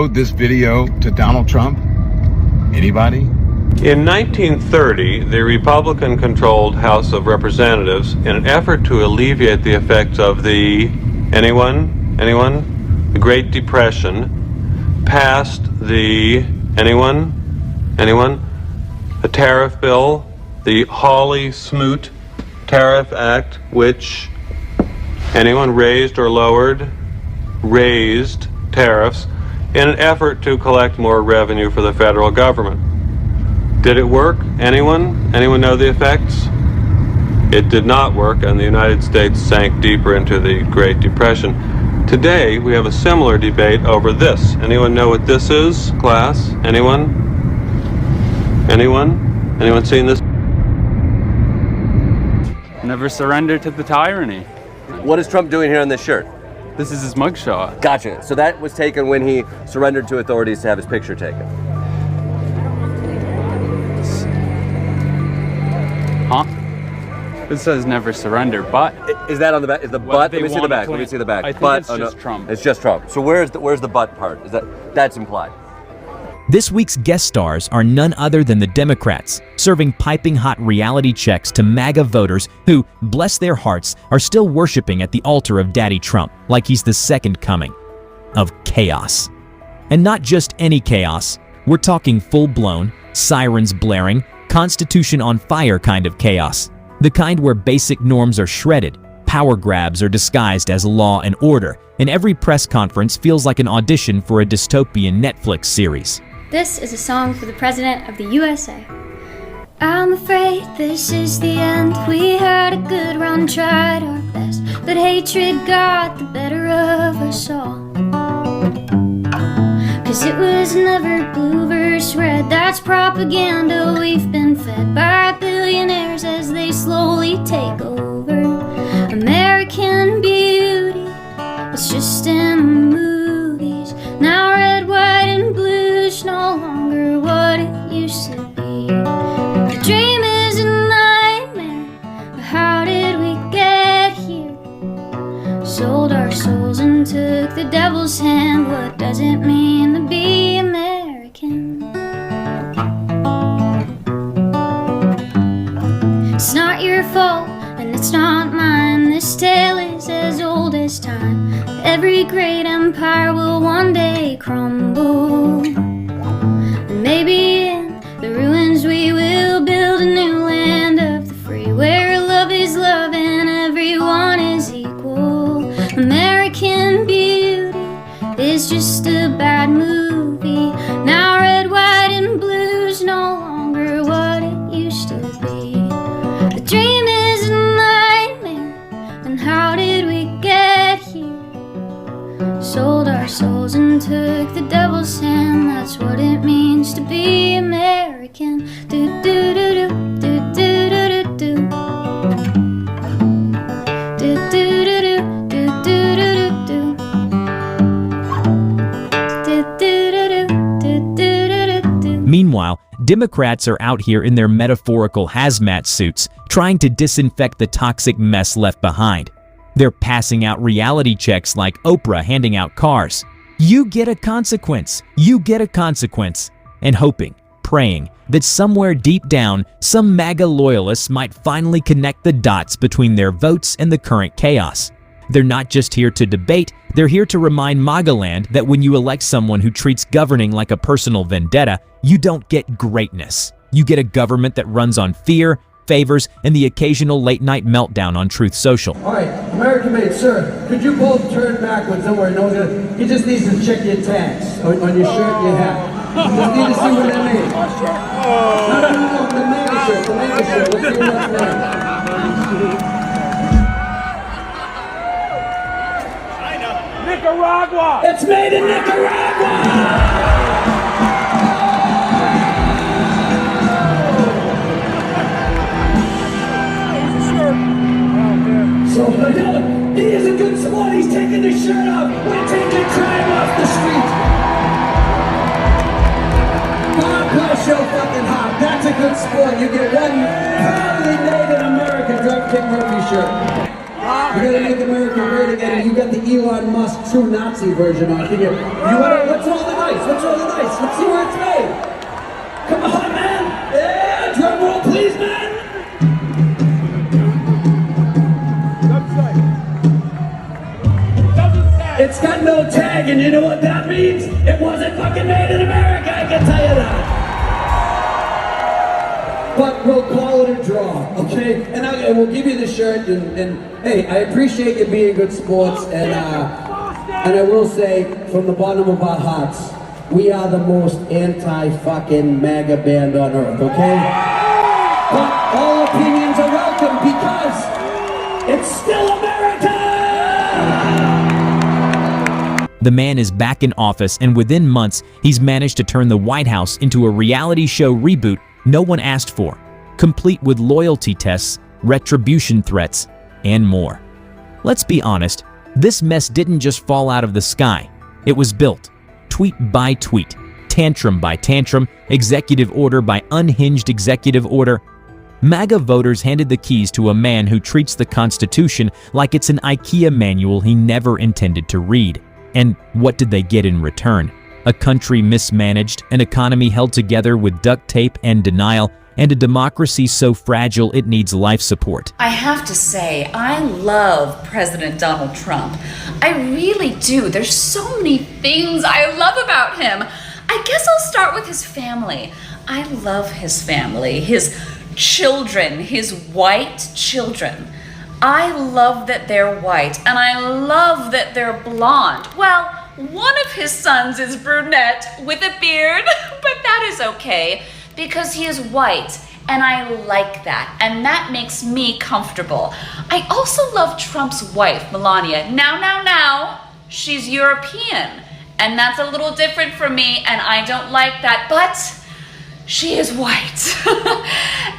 This video to Donald Trump? Anybody? In 1930, the Republican-controlled House of Representatives, in an effort to alleviate the effects of the the Great Depression, passed the a tariff bill, the Hawley-Smoot Tariff Act, which raised tariffs in an effort to collect more revenue for the federal government. Did it work? Anyone know the effects? It did not work, and the United States sank deeper into the Great Depression. Today, we have a similar debate over this. Anyone know what this is, class? Anyone seen this? Never surrender to the tyranny. What is Trump doing here on this shirt? This is his mugshot. Gotcha. So that was taken when he surrendered to authorities to have his picture taken. Huh? It says never surrender, but Is that on the back? Is the butt? Let me see the back. Let me see the back. I think Butt, it's just Trump. It's just Trump. So where's the butt part? That's implied? This week's guest stars are none other than the Democrats, serving piping hot reality checks to MAGA voters who, bless their hearts, are still worshiping at the altar of Daddy Trump like he's the second coming of chaos. And not just any chaos. We're talking full-blown, sirens blaring, Constitution on fire kind of chaos. The kind where basic norms are shredded, power grabs are disguised as law and order, and every press conference feels like an audition for a dystopian Netflix series. This is a song for the President of the USA. I'm afraid this is the end. We had a good run, tried our best, but hatred got the better of us all. 'Cause it was never blue versus red, that's propaganda we've been fed by billionaires as they slowly take over. American beauty, it's just in the movies. Now red, white, and blue's no longer what it used to be. The dream is a nightmare, but how did we get here? Sold our souls and took the devil's hand. What does it mean to be American? It's not your fault, and it's not mine. This tale is as old as time. Every great empire will one day crumble. And maybe in the ruins we will build a new land of the free, where love is love and everyone is equal. American beauty is just a bad movie. Now red, white, and blue's no longer what it used to be. The dream is a nightmare, and how did we get here? Sold our souls and took the devil's hand. That's what it means to be American. Do do do do do do do do do. Do do do do do do do do. Do do do do do do do. Meanwhile, Democrats are out here in their metaphorical hazmat suits, trying to disinfect the toxic mess left behind. They're passing out reality checks like Oprah handing out cars. You get a consequence. You get a consequence. And hoping, praying, that somewhere deep down, some MAGA loyalists might finally connect the dots between their votes and the current chaos. They're not just here to debate, they're here to remind MAGA land that when you elect someone who treats governing like a personal vendetta, you don't get greatness. You get a government that runs on fear, favors, and the occasional late-night meltdown on Truth Social. All right, American made, sir, could you both turn backwards? Don't worry, no one's gonna... He just needs to check your tags on your shirt you have. Just need to see what that means. No, the MAGA shirt, the MAGA shirt. Let's see what that's meant. Nicaragua! It's made in Nicaragua! So, he is a good sport. He's taking the shirt off. We're taking crime off the street. God bless your fucking heart. That's a good sport. You get one proudly made in America Dropkick Murphy shirt. You're gonna make America great again. You got the Elon Musk true Nazi version on. What's all the night? And you know what that means? It wasn't fucking made in America, I can tell you that. But we'll call it a draw, okay? And we'll give you the shirt, and hey, I appreciate you being good sports, and I will say, from the bottom of our hearts, we are the most anti-fucking MAGA band on earth, okay? But all opinions are welcome because it's still America! The man is back in office, and within months, he's managed to turn the White House into a reality show reboot no one asked for, complete with loyalty tests, retribution threats, and more. Let's be honest, this mess didn't just fall out of the sky. It was built, tweet by tweet, tantrum by tantrum, executive order by unhinged executive order. MAGA voters handed the keys to a man who treats the Constitution like it's an IKEA manual he never intended to read. And what did they get in return? A country mismanaged, an economy held together with duct tape and denial, and a democracy so fragile it needs life support. I have to say, I love President Donald Trump. I really do. There's so many things I love about him. I guess I'll start with his family. I love his family, his children, his white children. I love that they're white, and I love that they're blonde. Well, one of his sons is brunette with a beard, but that is okay because he is white, and I like that, and that makes me comfortable. I also love Trump's wife, Melania. Now, she's European, and that's a little different from me, and I don't like that, but she is white,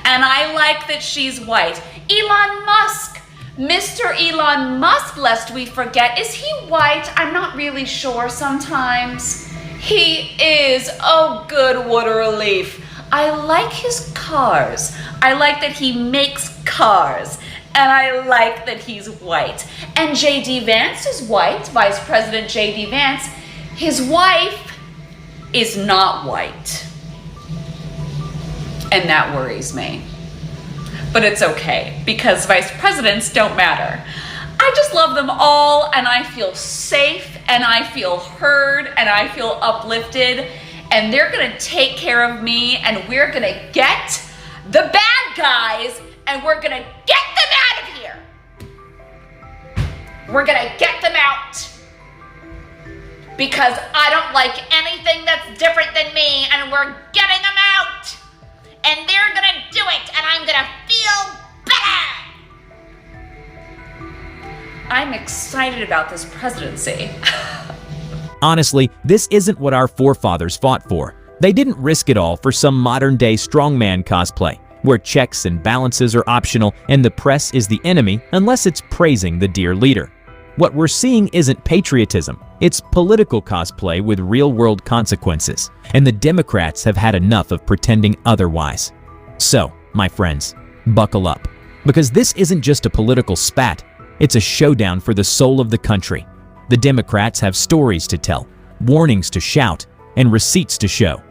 and I like that she's white. Elon Musk. Mr. Elon Musk, lest we forget, is he white? I'm not really sure sometimes. He is. Oh, good water relief. I like his cars. I like that he makes cars. And I like that he's white. And J.D. Vance is white, Vice President J.D. Vance. His wife is not white. And that worries me. But it's okay, because vice presidents don't matter. I just love them all, and I feel safe, and I feel heard, and I feel uplifted, and they're gonna take care of me, and we're gonna get the bad guys, and we're gonna get them out of here. We're gonna get them out. Because I don't like anything that's different than me, and we're getting them out. And they're gonna do it, and I'm gonna feel better! I'm excited about this presidency. Honestly, this isn't what our forefathers fought for. They didn't risk it all for some modern-day strongman cosplay, where checks and balances are optional and the press is the enemy unless it's praising the dear leader. What we're seeing isn't patriotism, it's political cosplay with real-world consequences, and the Democrats have had enough of pretending otherwise. So, my friends, buckle up, because this isn't just a political spat, it's a showdown for the soul of the country. The Democrats have stories to tell, warnings to shout, and receipts to show.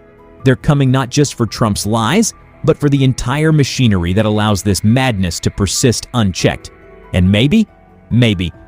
They're coming not just for Trump's lies, but for the entire machinery that allows this madness to persist unchecked. And maybe,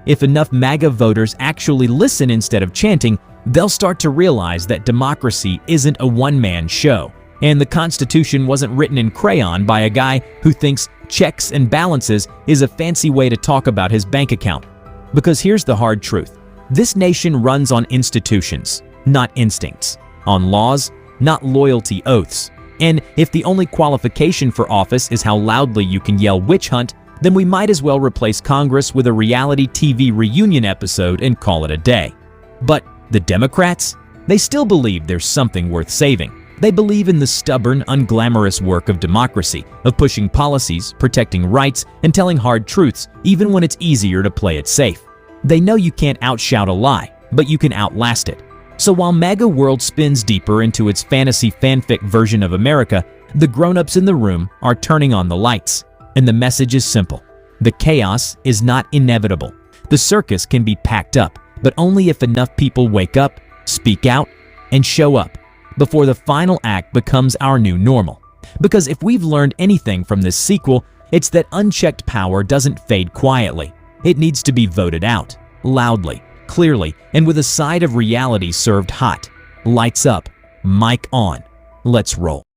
if enough MAGA voters actually listen instead of chanting, they'll start to realize that democracy isn't a one-man show, and the Constitution wasn't written in crayon by a guy who thinks checks and balances is a fancy way to talk about his bank account. Because here's the hard truth. This nation runs on institutions, not instincts, on laws, not loyalty oaths. And if the only qualification for office is how loudly you can yell witch hunt, then we might as well replace Congress with a reality TV reunion episode and call it a day. But the Democrats? They still believe there's something worth saving. They believe in the stubborn, unglamorous work of democracy, of pushing policies, protecting rights, and telling hard truths, even when it's easier to play it safe. They know you can't outshout a lie, but you can outlast it. So while MAGA world spins deeper into its fantasy fanfic version of America, the grown-ups in the room are turning on the lights. And the message is simple. The chaos is not inevitable. The circus can be packed up, but only if enough people wake up, speak out, and show up before the final act becomes our new normal. Because if we've learned anything from this sequel, it's that unchecked power doesn't fade quietly. It needs to be voted out, loudly, clearly and with a side of reality served hot. Lights up, mic on. Let's roll.